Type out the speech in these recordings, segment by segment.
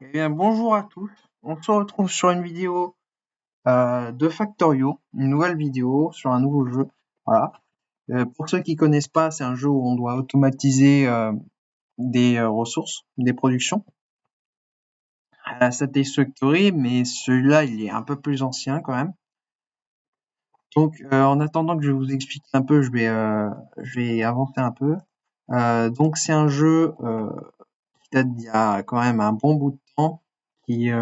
Eh bien, bonjour à tous. On se retrouve sur une vidéo de Factorio, une nouvelle vidéo sur un nouveau jeu. Voilà. Pour ceux qui connaissent pas, c'est un jeu où on doit automatiser des ressources, des productions à la Satisfactory, mais celui-là, il est un peu plus ancien quand même. Donc, en attendant que je vous explique un peu, je vais avancer un peu. Donc, c'est un jeu qui date d'il y a quand même un bon bout de temps, qui est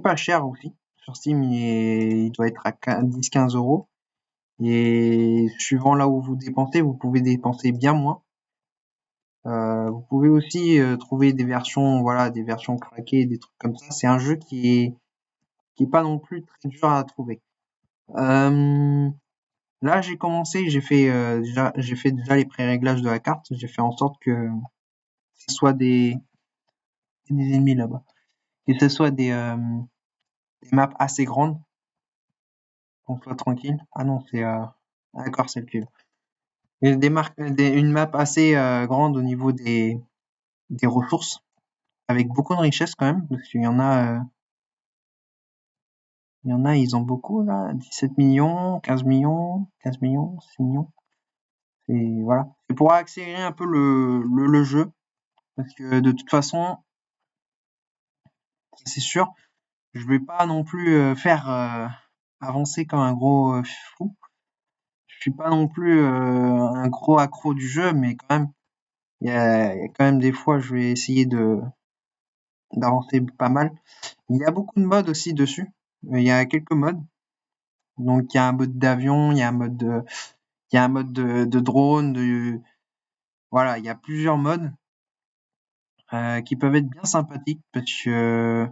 pas cher aussi. Sur Steam, il doit être à 10-15 euros. Et suivant là où vous dépensez, vous pouvez dépenser bien moins. Vous pouvez aussi trouver des versions, voilà, des versions craquées, des trucs comme ça. C'est un jeu qui est pas non plus très dur à trouver. Euh, Là, j'ai commencé, j'ai fait déjà les pré-réglages de la carte. J'ai fait en sorte que ce soit des ennemis là-bas, que ce soit des maps assez grandes, qu'on soit tranquille. Ah non, d'accord, c'est le cube. Et une map assez grande au niveau des ressources, avec beaucoup de richesse quand même, parce il y en a, ils ont beaucoup là, 17 millions, 15 millions, 15 millions, 6 millions. Et voilà. C'est pour accélérer un peu le jeu, parce que de toute façon, c'est sûr, je vais pas non plus faire avancer comme un gros fou. Je suis pas non plus un gros accro du jeu, mais quand même, il y a quand même des fois, je vais essayer de d'avancer pas mal. Il y a beaucoup de modes aussi dessus. Il y a quelques modes. Donc il y a un mode d'avion, il y a un mode de drone, voilà, il y a plusieurs modes qui peuvent être bien sympathiques parce que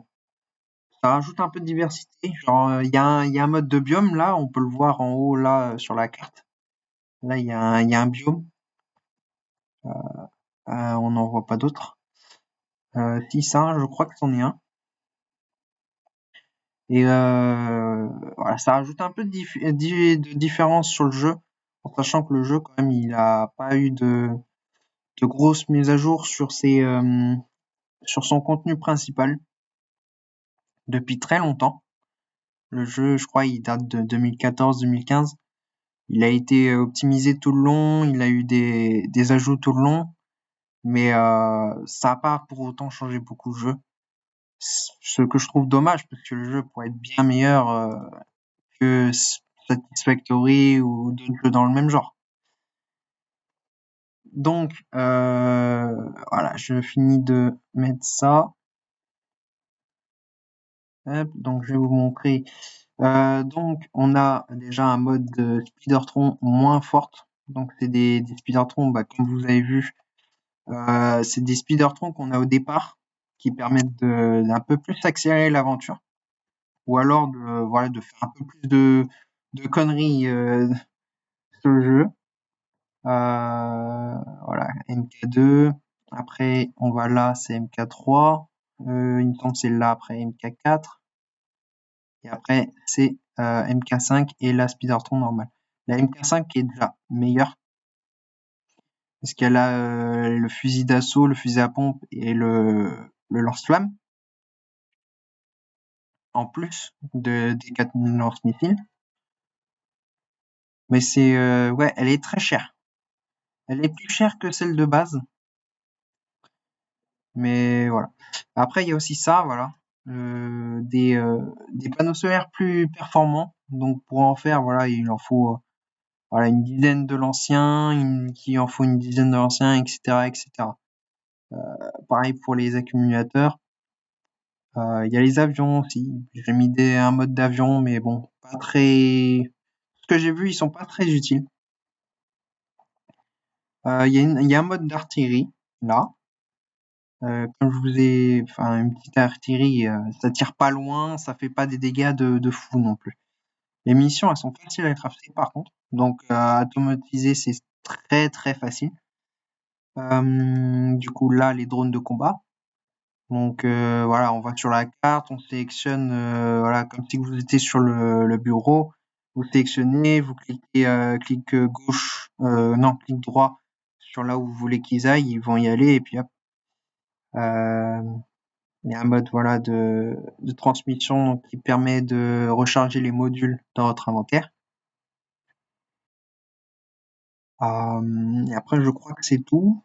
ça rajoute un peu de diversité. Genre il y a un mode de biome là, on peut le voir en haut là sur la carte. Là il y a un biome, on n'en voit pas d'autres. Si ça, je crois que c'en est un. Et voilà, ça rajoute un peu de différence sur le jeu, en sachant que le jeu, quand même, il a pas eu de grosses mises à jour sur son contenu principal depuis très longtemps. Le jeu, je crois, il date de 2014-2015. Il a été optimisé tout le long, il a eu des ajouts tout le long, mais ça n'a pas pour autant changé beaucoup le jeu. Ce que je trouve dommage, parce que le jeu pourrait être bien meilleur que Satisfactory ou d'autres jeux dans le même genre. Donc, voilà, je finis de mettre ça. Hop, donc, je vais vous montrer. Donc, on a déjà un mode de Speedertron moins forte. Donc, c'est des Speedertron, bah, comme vous avez vu, c'est des Speedertron qu'on a au départ qui permettent d'un peu plus accélérer l'aventure. Ou alors voilà, de faire un peu plus de conneries sur le jeu. Voilà, MK2. Après, on va là, c'est MK3. Il me semble que c'est là après MK4. Et après, c'est MK5 et la Speedertron normale. La MK5 qui est déjà meilleure. Parce qu'elle a le fusil d'assaut, le fusil à pompe et le lance-flamme. En plus des 4000 lance-missiles. Mais ouais, elle est très chère. Elle est plus chère que celle de base. Mais voilà. Après, il y a aussi ça, voilà, des panneaux solaires plus performants. Donc pour en faire, voilà, il en faut voilà une dizaine de l'ancien, qui en faut une dizaine de l'ancien, etc., etc. Pareil pour les accumulateurs. Il y a les avions aussi. J'ai mis un mode d'avion, mais bon, pas très. Ce que j'ai vu, ils sont pas très utiles. Il y a un mode d'artillerie là. Comme je vous ai, enfin une petite artillerie, ça tire pas loin, ça fait pas des dégâts de fou non plus. Les munitions, elles sont faciles à crafter par contre, donc automatiser c'est très très facile. Du coup là, les drones de combat. Donc voilà, on va sur la carte, on sélectionne, voilà, comme si vous étiez sur le bureau. Vous sélectionnez, vous cliquez, clic gauche, non, clic droit sur là où vous voulez qu'ils aillent, ils vont y aller et puis hop, Euh, il y a un mode voilà de transmission donc, qui permet de recharger les modules dans votre inventaire. Et après, je crois que c'est tout.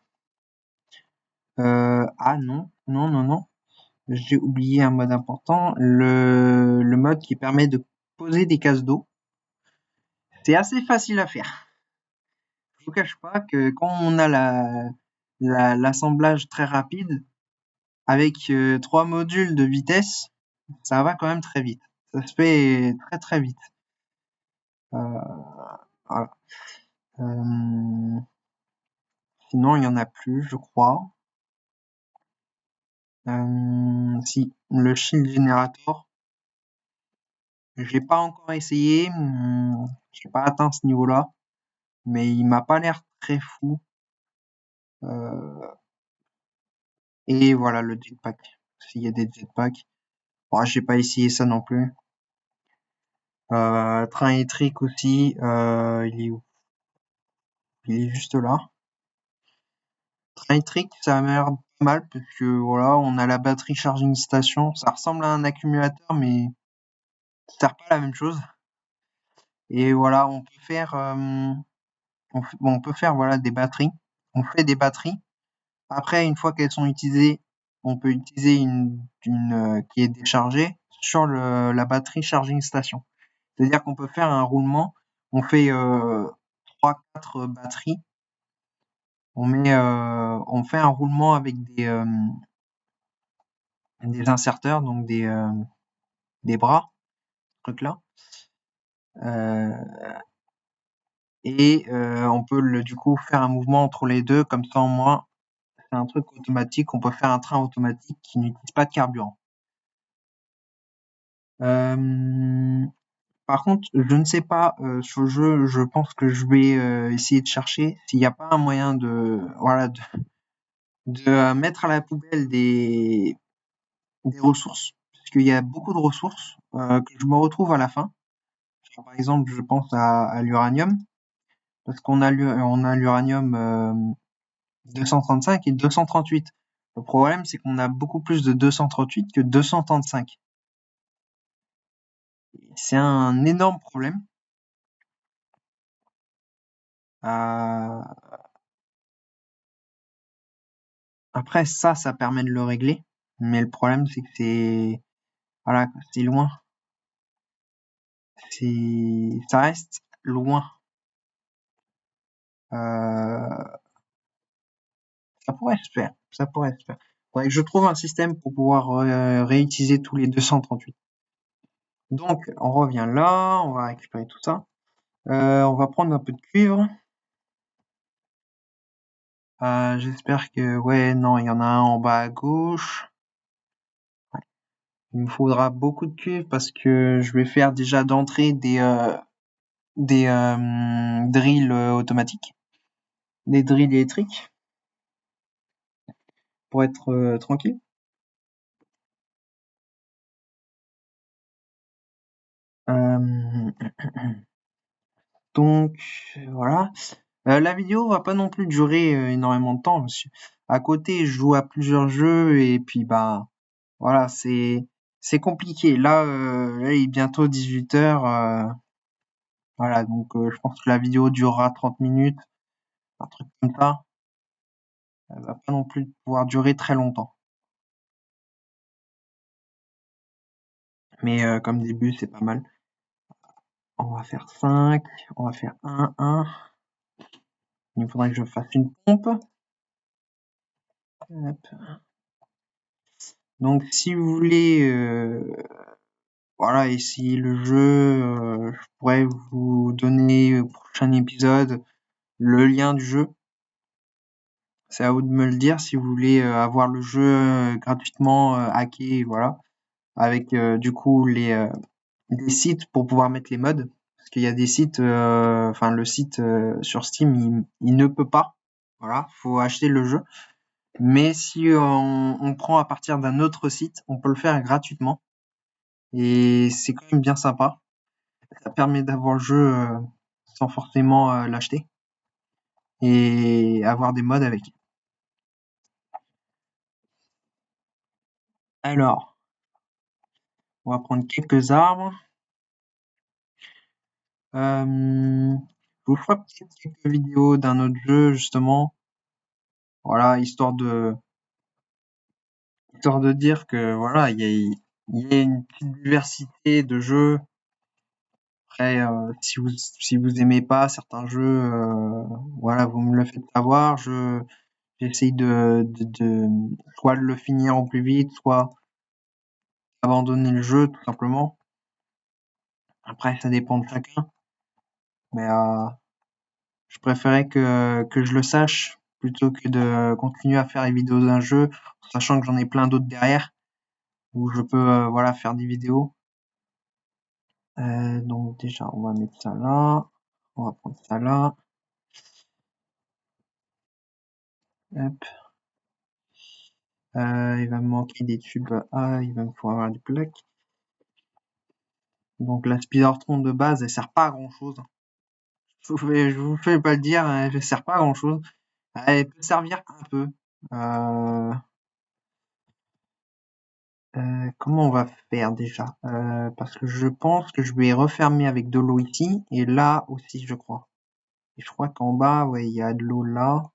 Ah non, non, non, non. J'ai oublié un mode important. Le mode qui permet de poser des cases d'eau. C'est assez facile à faire. Je vous cache pas que quand on a l'assemblage très rapide, avec 3 modules de vitesse, ça va quand même très vite. Ça se fait très très vite. Euh, voilà. Euh, sinon, il y en a plus, je crois. Si, le Shield Generator, j'ai pas encore essayé, j'ai pas atteint ce niveau-là, mais il m'a pas l'air très fou. Euh, et voilà le jetpack. S'il y a des jetpacks. Bon, j'ai pas essayé ça non plus. Train électrique aussi, il est où? Il est juste là. Train électrique, ça m'a l'air pas mal parce que voilà, on a la batterie charging station. Ça ressemble à un accumulateur, mais ça sert pas à la même chose. Et voilà, on peut faire, on peut faire voilà des batteries. On fait des batteries. Après, une fois qu'elles sont utilisées, on peut utiliser une qui est déchargée sur la batterie charging station. C'est-à-dire qu'on peut faire un roulement. On fait 3-4 batteries. On fait un roulement avec des inserteurs, donc des bras, ce truc-là. Euh, et on peut du coup faire un mouvement entre les deux, comme ça au moins c'est un truc automatique. On peut faire un train automatique qui n'utilise pas de carburant. Euh, Par contre, je ne sais pas sur le jeu. Je pense que je vais essayer de chercher s'il n'y a pas un moyen de voilà de mettre à la poubelle des ressources, parce qu'il y a beaucoup de ressources que je me retrouve à la fin. Genre, par exemple, je pense à l'uranium, parce on a l'uranium 235 et 238. Le problème, c'est qu'on a beaucoup plus de 238 que 235. C'est un énorme problème. Euh, Après, ça permet de le régler. Mais le problème, c'est que voilà, c'est loin. Ça reste loin. Euh, Ça pourrait se faire. Ça pourrait se faire. Faudrait que je trouve un système pour pouvoir réutiliser tous les 238. Donc, on revient là, on va récupérer tout ça. On va prendre un peu de cuivre. J'espère que, ouais, non, il y en a un en bas à gauche. Il me faudra beaucoup de cuivre parce que je vais faire déjà d'entrée des drills automatiques, des drills électriques pour être tranquille. Euh, donc, voilà. La vidéo va pas non plus durer énormément de temps. Parce que à côté, je joue à plusieurs jeux et puis bah voilà, c'est compliqué. Là, il est bientôt 18 h. Voilà, donc je pense que la vidéo durera 30 minutes, un truc comme ça. Elle va pas non plus pouvoir durer très longtemps. Mais comme début, c'est pas mal. On va faire 5, on va faire 1. Il faudrait que je fasse une pompe. Hop. Donc si vous voulez voilà, essayer le jeu, je pourrais vous donner au prochain épisode le lien du jeu. C'est à vous de me le dire si vous voulez avoir le jeu gratuitement hacké, voilà, avec du coup des sites pour pouvoir mettre les mods. Parce qu'il y a des sites, enfin le site sur Steam, il ne peut pas. Voilà, faut acheter le jeu. Mais si on prend à partir d'un autre site, on peut le faire gratuitement. Et c'est quand même bien sympa. Ça permet d'avoir le jeu sans forcément l'acheter et avoir des mods avec. Alors, on va prendre quelques arbres. Je vous ferai peut-être quelques vidéos d'un autre jeu, justement. Voilà, histoire de dire que voilà, il y a une petite diversité de jeux. Après, si vous aimez pas certains jeux, voilà, vous me le faites savoir. J'essaye soit de le finir au plus vite, soit abandonner le jeu, tout simplement. Après, ça dépend de chacun. Mais je préférais que je le sache plutôt que de continuer à faire les vidéos d'un jeu, sachant que j'en ai plein d'autres derrière où je peux voilà faire des vidéos. Donc déjà, on va mettre ça là. On va prendre ça là. Hop. Il va me manquer des tubes. Ah, il va me falloir avoir des plaques. Donc la Spidertron de base, elle sert pas à grand chose. Je vous fais pas le dire, elle sert pas à grand chose. Elle peut servir un peu. Euh, comment on va faire déjà? Parce que je pense que je vais refermer avec de l'eau ici et là aussi, je crois. Et je crois qu'en bas, ouais, il y a de l'eau là.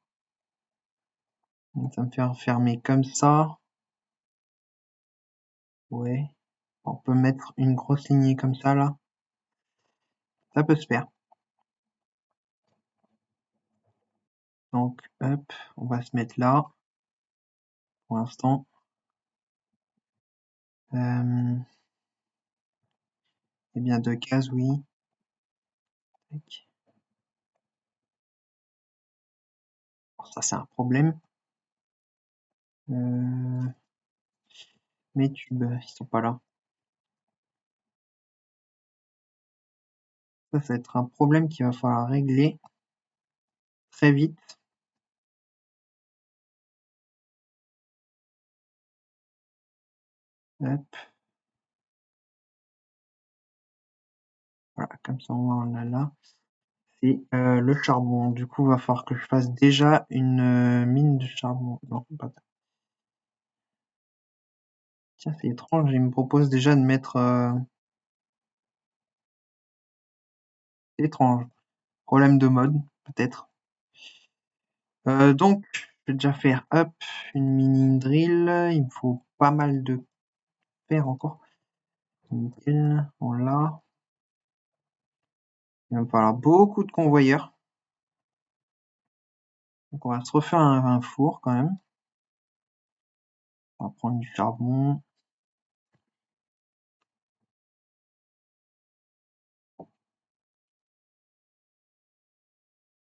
Donc ça me fait refermer comme ça. Ouais. On peut mettre une grosse lignée comme ça là. Ça peut se faire. Donc, hop, on va se mettre là pour l'instant. C'est bien 2 cases, oui. Tac. Bon, ça, c'est un problème. Mes tubes, ils sont pas là. Ça va être un problème qu'il va falloir régler très vite. Hop, voilà, comme ça, on a là. C'est le charbon. Du coup, il va falloir que je fasse déjà une mine de charbon. Non, pas ça. Tiens, c'est étrange, il me propose déjà de mettre... c'est étrange. Problème de mode, peut-être. Donc, je vais déjà faire, hop, une mini drill. Il me faut pas mal de fer encore. Nickel, on l'a. Il va me falloir beaucoup de convoyeurs. Donc, on va se refaire un four quand même. On va prendre du charbon.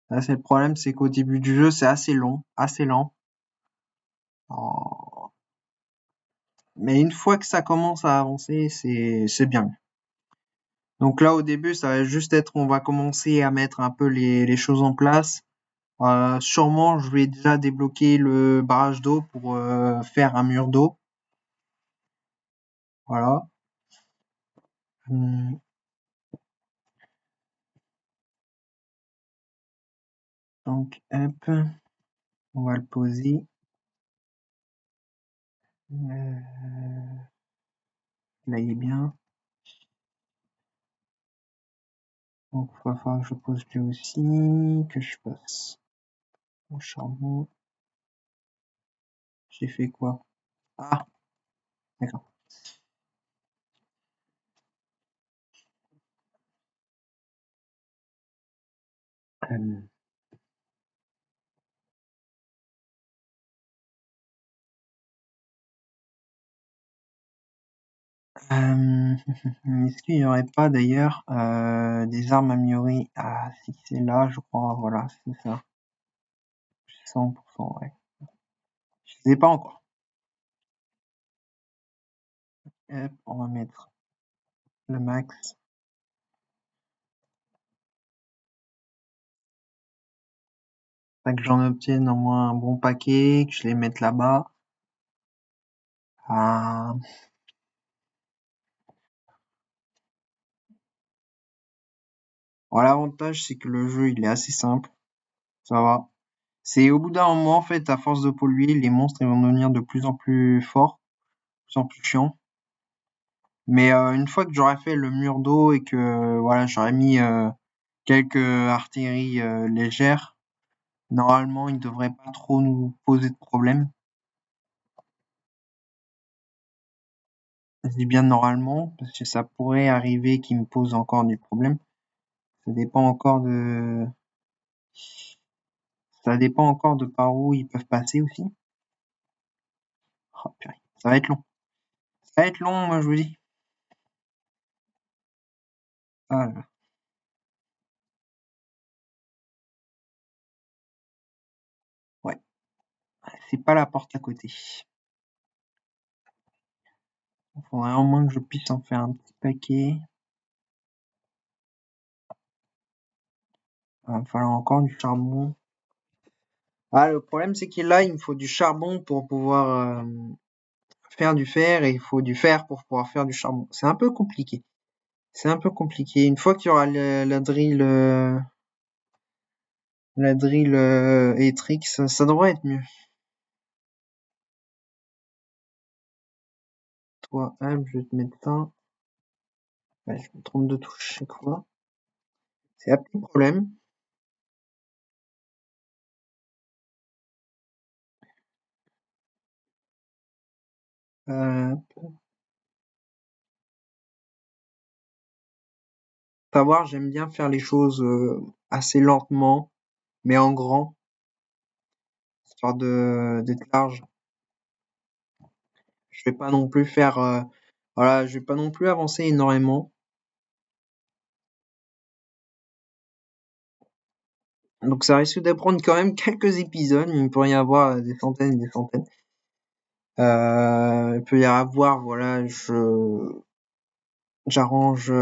Là, c'est le problème, c'est qu'au début du jeu, c'est assez long, assez lent. Oh. Mais une fois que ça commence à avancer, c'est bien. Donc là, au début, ça va juste être, on va commencer à mettre un peu les choses en place. Sûrement, je vais déjà débloquer le barrage d'eau pour faire un mur d'eau. Voilà. Donc, hop, on va le poser. Là, il est bien. Donc, il va falloir que je pose lui aussi, que je passe au charbon. J'ai fait quoi? Ah, d'accord. Euh, est-ce qu'il n'y aurait pas d'ailleurs des armes améliorées? Ah, si c'est là, je crois, voilà, c'est ça. 100%, ouais. Je sais pas encore. Hop, on va mettre le max. Afin que j'en obtienne au moins un bon paquet, que je les mette là-bas. Ah. Bon, l'avantage, c'est que le jeu, il est assez simple. Ça va. C'est au bout d'un moment, en fait, à force de polluer, les monstres ils vont devenir de plus en plus forts. plus en plus chiant. Mais une fois que j'aurai fait le mur d'eau et que voilà, j'aurai mis quelques artilleries légères, normalement, ils devraient pas trop nous poser de problème. Je dis bien normalement, parce que ça pourrait arriver qu'ils me posent encore du problème. Ça dépend encore de, ça dépend encore de par où ils peuvent passer aussi. Oh, purée, ça va être long. Ça va être long, moi, je vous dis. Ah là là. Ouais, c'est pas la porte à côté. Il faudrait au moins que je puisse en faire un petit paquet. Il va me falloir encore du charbon. Ah, le problème, c'est que là, il me faut du charbon pour pouvoir faire du fer et il faut du fer pour pouvoir faire du charbon. C'est un peu compliqué. C'est un peu compliqué. Une fois qu'il y aura la drill électrique, ça devrait être mieux. Toi, hop, je vais te mettre ça. Ouais, je me trompe de touche chaque fois. C'est un petit problème. Euh, Savoir, j'aime bien faire les choses assez lentement, mais en grand, histoire de d'être large. Je vais pas non plus faire, voilà, je vais pas non plus avancer énormément. Donc ça risque de prendre quand même quelques épisodes. Il pourrait y avoir des centaines et des centaines. Il peut y avoir, voilà, j'arrange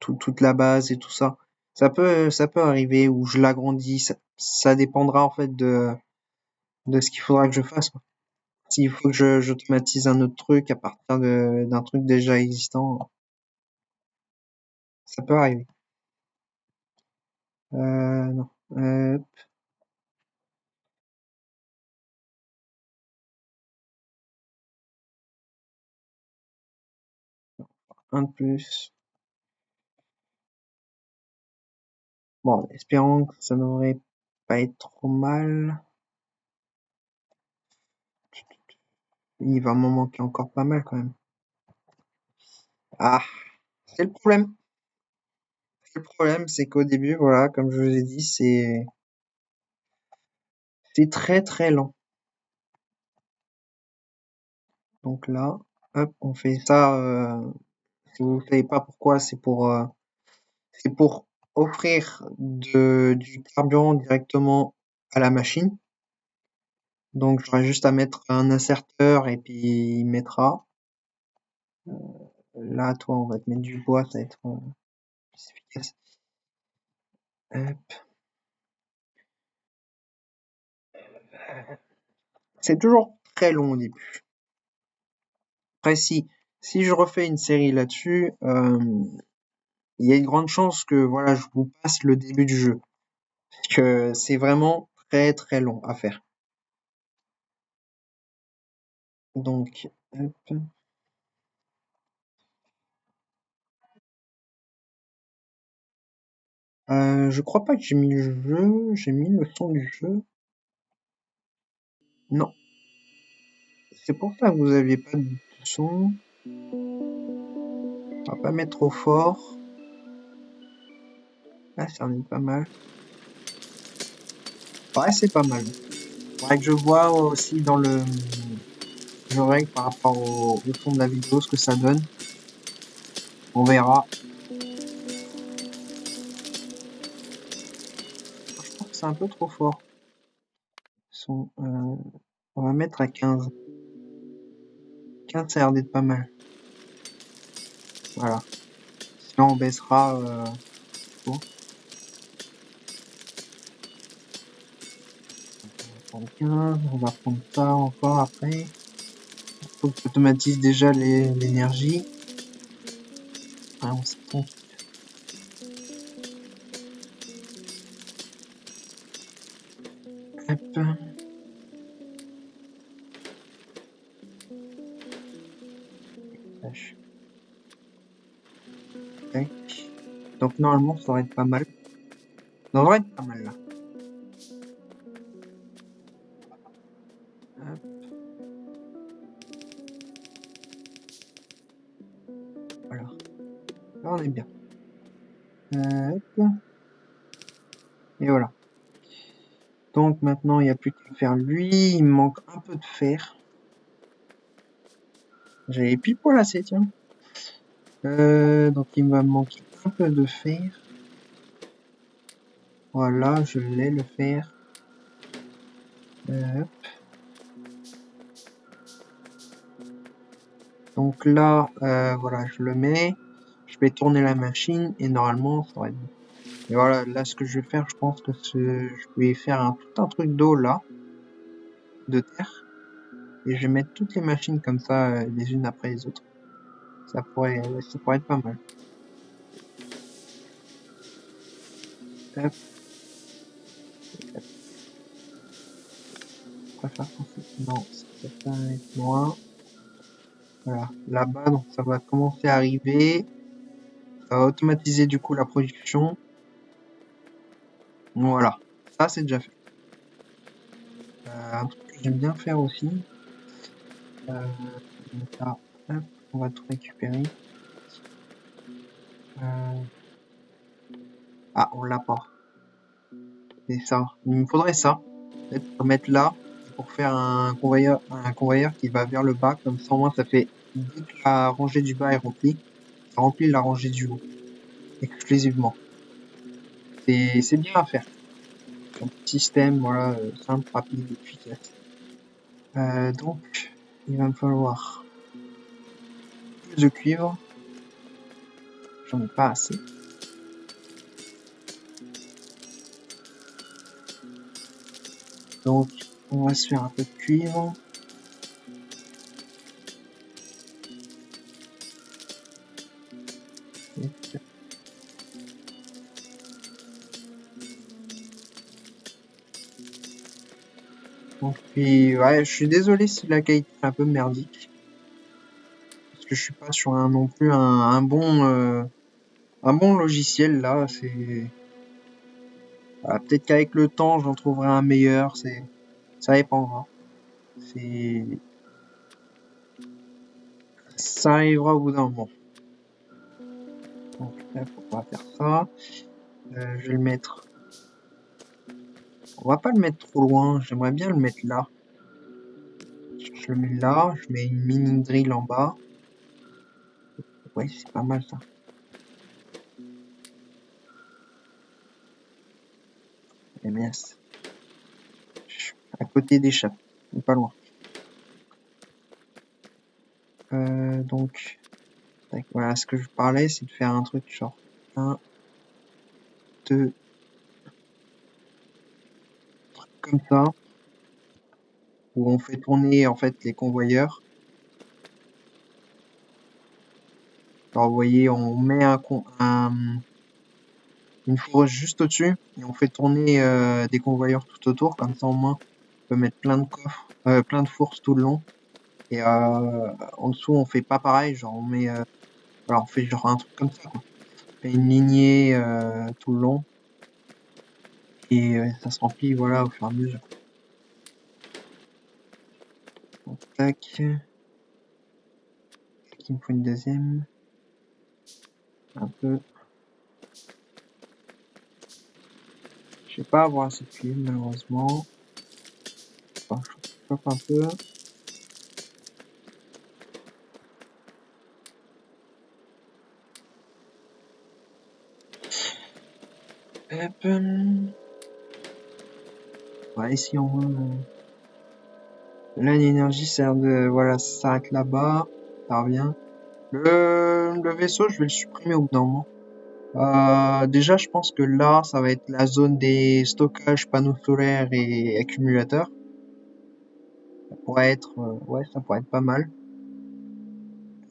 toute la base et tout ça. Ça peut arriver ou je l'agrandis. Ça dépendra en fait de ce qu'il faudra que je fasse. S'il faut que j'automatise un autre truc à partir d'un truc déjà existant, ça peut arriver. Non. Un de plus. Bon, espérons que ça devrait pas être trop mal. Il va m'en manquer encore pas mal quand même. Ah, c'est le problème. Le problème, c'est qu'au début, voilà, comme je vous ai dit, c'est très très lent. Donc là, hop, on fait ça. Si vous savez pas pourquoi, c'est pour offrir du carburant directement à la machine. Donc j'aurais juste à mettre un inserteur et puis il mettra. Là, toi, on va te mettre du bois, ça va être plus efficace. Hop. C'est toujours très long au début. Après, si je refais une série là-dessus, il y a une grande chance que voilà, je vous passe le début du jeu. Parce que c'est vraiment très très long à faire. Donc, hop. Je crois pas que j'ai mis le jeu, j'ai mis le son du jeu. Non, c'est pour ça que vous aviez pas de son. On va pas mettre trop fort. Ah, ça en est pas mal. Ouais, c'est pas mal. Faudrait que je vois aussi dans je règle par rapport au son de la vidéo ce que ça donne. On verra. Je trouve que c'est un peu trop fort. Son, on va mettre à 15. 15, ça a l'air d'être pas mal. Voilà. Sinon, on baissera. Bon. On va prendre 15. On va prendre ça encore après. Faut que j'automatise déjà l'énergie. Ah, on s'y trompe. Hop. étage. Tac. Donc normalement, ça devrait être pas mal. Ça devrait être pas mal là. Hop. Voilà. Là, on est bien. Hop. Et voilà. Donc maintenant, il n'y a plus qu'à faire lui. Il me manque un peu de fer. J'avais pile poil assez, tiens. Donc il va me manquer un peu de fer. Voilà, je l'ai le fer. Hop. Donc là, voilà, je le mets. Je vais tourner la machine et normalement, ça va être bon. Et voilà, là, ce que je vais faire, je pense que je vais faire tout un truc d'eau là, de terre. Et je vais mettre toutes les machines comme ça, les unes après les autres. Ça pourrait être pas mal. Hop. Je préfère penser. Non, ça va être moins. Voilà, là-bas, donc ça va commencer à arriver. Ça va automatiser du coup la production. Voilà, ça c'est déjà fait. Un truc que j'aime bien faire aussi. Ça, hop, on va tout récupérer. Ah, on l'a pas. C'est ça. Il me faudrait ça. Peut-être pour mettre là, pour faire un convoyeur qui va vers le bas. Comme ça, au moins, ça fait, dès que la rangée du bas est remplie, ça remplit la rangée du haut. Exclusivement. C'est bien à faire. Un petit système, voilà, simple, rapide, efficace. Donc, il va me falloir plus de cuivre. J'en ai pas assez. Donc, on va se faire un peu de cuivre. Donc, puis, ouais, je suis désolé si la qualité est un peu merdique. Parce que je suis pas sur non plus un bon logiciel là. C'est peut-être qu'avec le temps j'en trouverai un meilleur. Ça dépendra. C'est Ça arrivera au bout d'un moment. Donc là, on va faire ça. Je vais le mettre. On va pas le mettre trop loin. J'aimerais bien le mettre là. Je le mets là. Je mets une mini drill en bas. Ouais, c'est pas mal ça. Et mince. À côté des chats. Pas loin. Donc, voilà, ce que je parlais, c'est de faire un truc genre 1, 2, comme ça, où on fait tourner en fait les convoyeurs. Alors vous voyez, on met une fourche juste au-dessus et on fait tourner des convoyeurs tout autour, comme ça au moins on peut mettre plein de coffres, plein de fourches tout le long. Et en dessous on fait pas pareil, genre voilà, on fait genre un truc comme ça quoi. On fait une lignée tout le long et ça se remplit voilà au fur et à mesure. Donc, tac. Il me faut une deuxième. Un peu. Je vais pas avoir assez de cuivre malheureusement. Enfin, je chope un peu. Hop. Ouais, ici en moins. Là, l'énergie sert de. Voilà, ça s'arrête là-bas. Ça revient. Le vaisseau, je vais le supprimer au bout d'un moment. Déjà, je pense que là, ça va être la zone des stockages, panneaux solaires et accumulateurs. Ça pourrait être, ouais, ça pourrait être pas mal.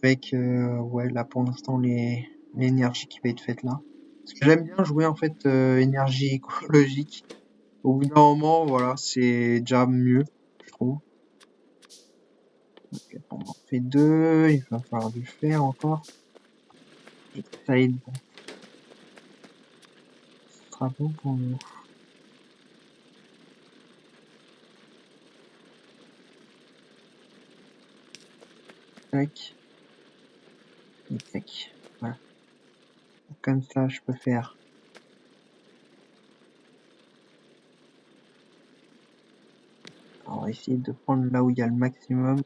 Avec, ouais, là pour l'instant, l'énergie qui va être faite là. Parce que j'aime bien jouer en fait énergie écologique. Au bout d'un moment, voilà, c'est déjà mieux, je trouve. Ok, on en fait 2, il va falloir du fer encore. Et ça est bon. Ce sera bon pour nous. Tac. Et tac. Voilà. Comme ça, je peux faire. Alors, on va essayer de prendre là où il y a le maximum.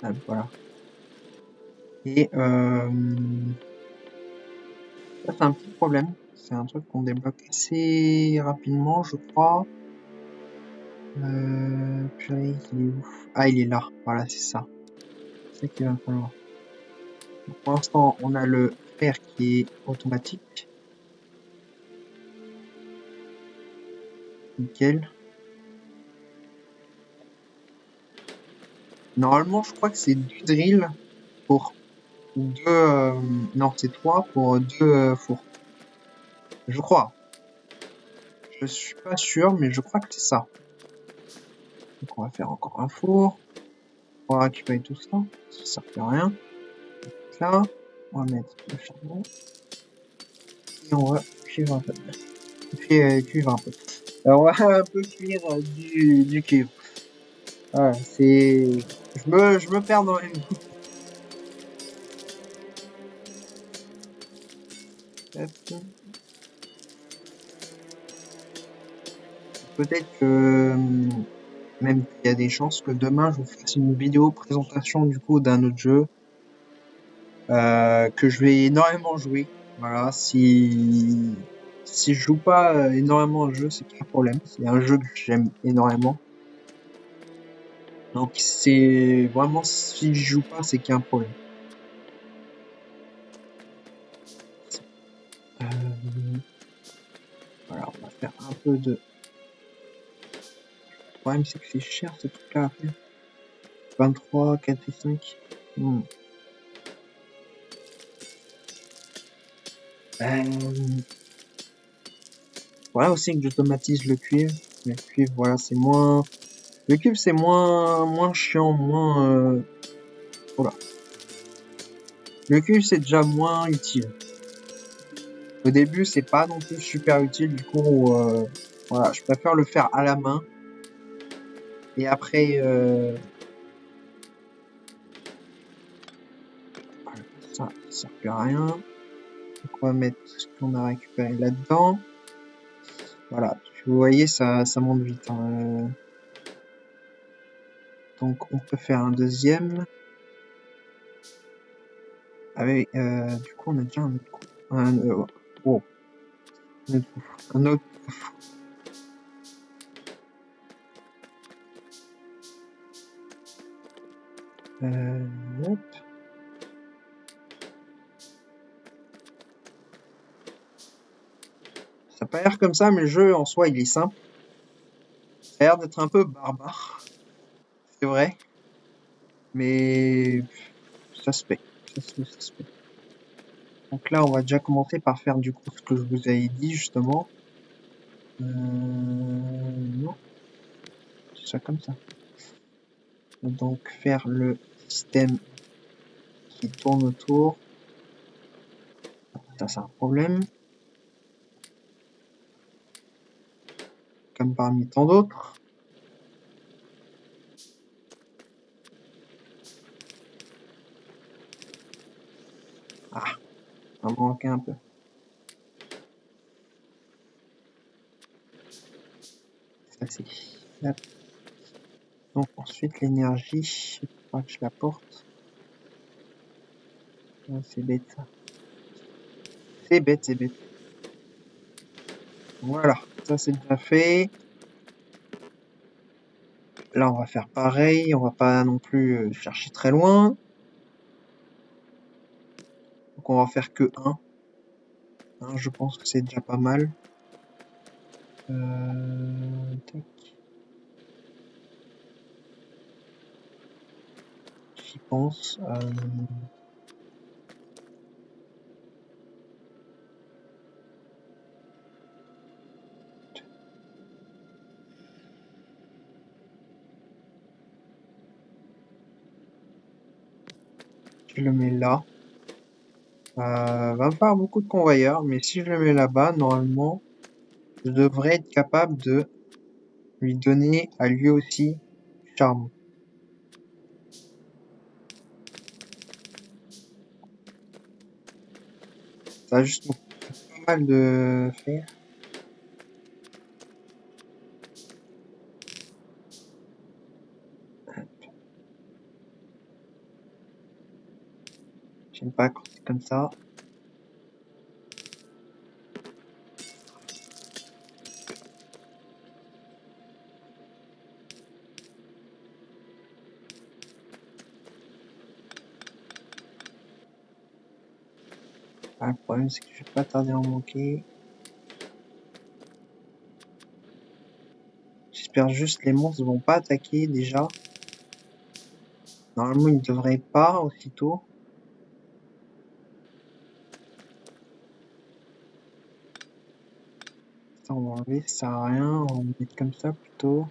Ah, voilà. Et ça, c'est un petit problème. C'est un truc qu'on débloque assez rapidement, je crois. Purée, il est où? Ah, il est là. Voilà, c'est ça. C'est ça qu'il va falloir. Donc, pour l'instant, on a le fer qui est automatique. Nickel. Normalement, je crois que c'est 2 drills pour 2... non, c'est 3 pour 2 fours. Je crois. Je suis pas sûr, mais je crois que c'est ça. Donc on va faire encore un four. On va récupérer tout ça. Ça sert plus à rien. Donc là, on va mettre le charbon. Et on va cuire un peu. Cuivre un peu. Alors, on va un peu cuire du cuivre. Voilà, c'est... Je me perds dans les mots. Hop. Peut-être que même qu'il y a des chances que demain je vous fasse une vidéo présentation du coup d'un autre jeu que je vais énormément jouer. Voilà, si je joue pas énormément au jeu, c'est qu'il y a un problème. C'est un jeu que j'aime énormément. Donc c'est vraiment si je joue pas, c'est qu'il y a un problème. Voilà, on va faire un peu de. Le problème c'est que c'est cher ce truc-là à faire. 23, 4 et 5. Voilà aussi que j'automatise le cuivre. Le cuivre, voilà, c'est moins. Le cuivre c'est moins chiant, moins. Voilà. Le cuivre c'est déjà moins utile. Au début, c'est pas non plus super utile, du coup, voilà, je préfère le faire à la main. Et après, voilà, ça sert plus à rien. Donc on va mettre ce qu'on a récupéré là-dedans. Voilà, vous voyez, ça monte vite, hein. Donc on peut faire un deuxième. Avec, du coup, on a déjà un autre coup. Oh, un autre. Hop. Ça n'a pas l'air comme ça, mais le jeu en soi, il est simple. Ça a l'air d'être un peu barbare, c'est vrai, mais ça se fait. Ça se fait. Donc là, on va déjà commencer par faire du coup ce que je vous avais dit justement. Non, c'est ça comme ça. Donc faire le système qui tourne autour. Ça, c'est un problème. Comme parmi tant d'autres. Ah, ça manquait un peu. Ça c'est. Donc ensuite l'énergie, il faudra que je la porte. C'est bête ça. C'est bête, c'est bête. Voilà, ça c'est déjà fait. Là, on va faire pareil. On va pas non plus chercher très loin. Donc, on va faire que 1. Je pense que c'est déjà pas mal. Tac. J'y pense. je le mets là. Va me faire beaucoup de convoyeurs, mais si je le mets là-bas, normalement, je devrais être capable de lui donner à lui aussi du charbon. Ça va juste me coûter pas mal de fer. J'aime pas quand c'est comme ça. Ah, le problème, c'est que je vais pas tarder à en manquer. J'espère juste que les monstres vont pas attaquer déjà. Normalement, ils ne devraient pas aussitôt. Ça, on va enlever, ça sert à rien. On va mettre comme ça plutôt.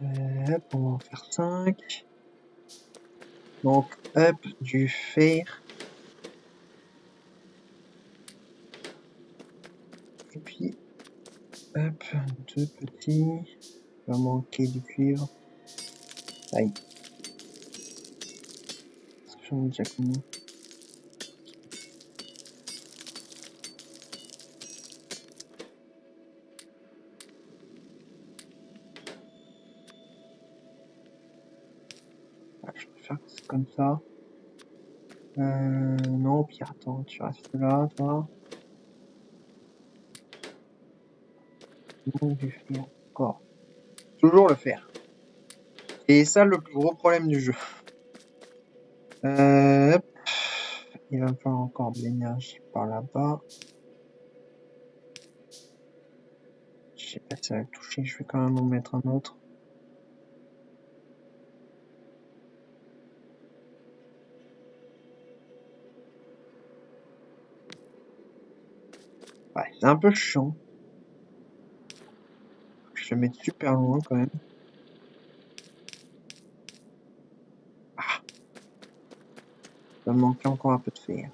Hop, on va en faire 5. Donc, hop, du fer. Et puis, hop, 2 petits. Il va manquer du cuivre. Aïe. J'en ai déjà combien? Ah, je préfère que c'est comme ça. Non, puis attends, tu restes là, toi. Non, du fer, encore. Toujours le fer. Et ça, le plus gros problème du jeu. Hop. Il va me falloir encore de l'énergie par là-bas. Je sais pas si ça va le toucher, je vais quand même en mettre un autre. Ouais, c'est un peu chiant. Je vais le mettre super loin quand même. Ah, il va me manquer encore un peu de fer.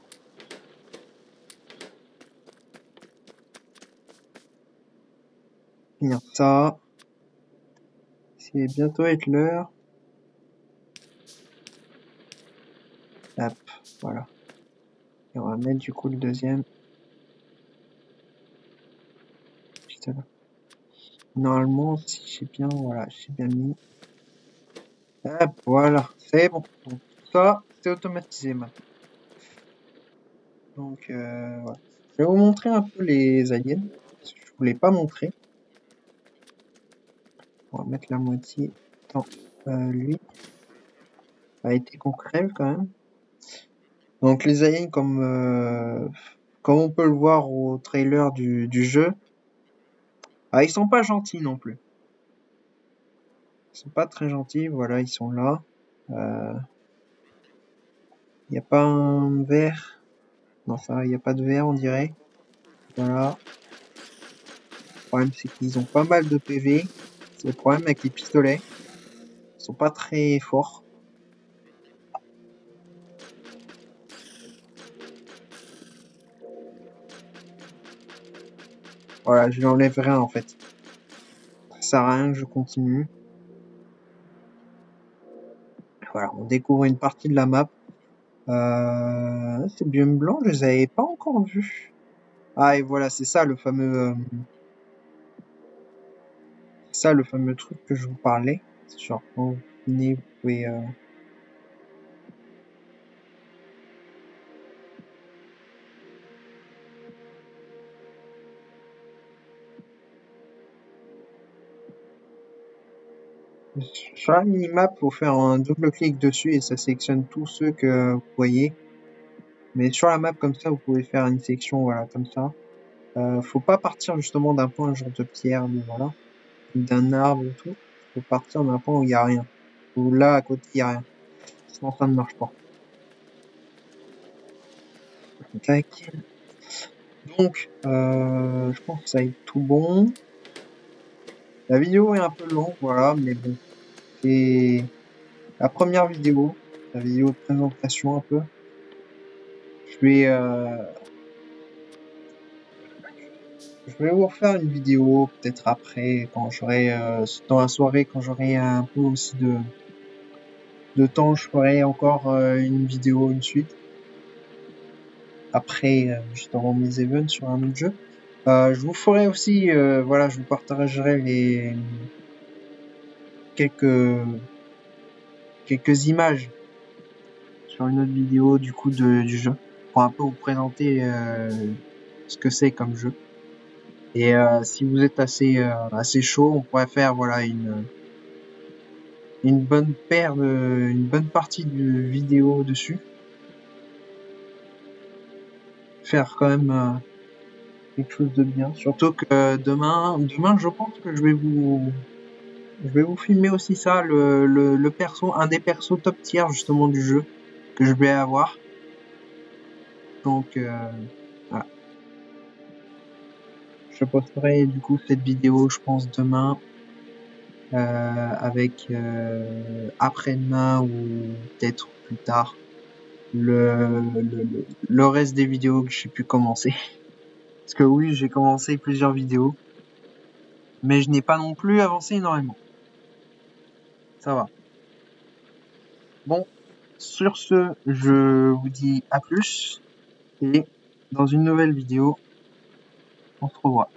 Finir ça. C'est bientôt être l'heure. Hop, voilà. Et on va mettre du coup le deuxième. Juste là. Normalement, si j'ai bien, voilà, j'ai bien mis. Hop, voilà, c'est bon. Donc ça, c'est automatisé maintenant. Donc voilà. Je vais vous montrer un peu les aliens. Parce que je voulais pas montrer. On va mettre la moitié dans lui. Ça a été qu'on crève quand même. Donc les aliens, comme on peut le voir au trailer du jeu, ils sont pas gentils non plus. Ils sont pas très gentils, voilà, ils sont là. Il n'y a pas un verre. Non, ça, il n'y a pas de verre, on dirait. Voilà. Le problème, c'est qu'ils ont pas mal de PV. C'est le problème avec les pistolets. Ils sont pas très forts. Voilà, je lui enlève rien en fait. Ça sert à rien que je continue. Voilà, on découvre une partie de la map. Ces biomes blancs, je les avais pas encore vus. Ah, et voilà, c'est ça le fameux truc que je vous parlais. C'est genre, quand vous venez, vous pouvez, sur la minimap, faut faire un double clic dessus et ça sélectionne tous ceux que vous voyez. Mais sur la map comme ça, vous pouvez faire une sélection, voilà, comme ça. Faut pas partir justement d'un point genre de pierre, voilà, d'un arbre ou tout. Faut partir d'un point où il y a rien. Ou là, à côté, il y a rien. Sinon, ça ne marche pas. Tac. Donc, je pense que ça va être tout bon. La vidéo est un peu longue, voilà, mais bon. C'est La première vidéo, la vidéo de présentation un peu, je vais, je vais vous refaire une vidéo peut-être après, quand j'aurai, dans la soirée, quand j'aurai un peu aussi de temps, je ferai encore une vidéo, une suite. Après, justement mes events sur un autre jeu. Je vous ferai aussi, voilà, je vous partagerai quelques, quelques images sur une autre vidéo du coup du jeu pour un peu vous présenter ce que c'est comme jeu. Et si vous êtes assez chaud, on pourrait faire voilà une bonne partie de vidéo dessus. Faire quand même quelque chose de bien. Surtout que demain, je pense que je vais vous filmer aussi ça, le perso, un des persos top tier justement du jeu que je vais avoir. Donc voilà. Je posterai du coup cette vidéo, je pense demain, avec après-demain ou peut-être plus tard le reste des vidéos que j'ai pu commencer. Parce que oui, j'ai commencé plusieurs vidéos, mais je n'ai pas non plus avancé énormément. Ça va. Bon, sur ce, je vous dis à plus et dans une nouvelle vidéo, on se revoit.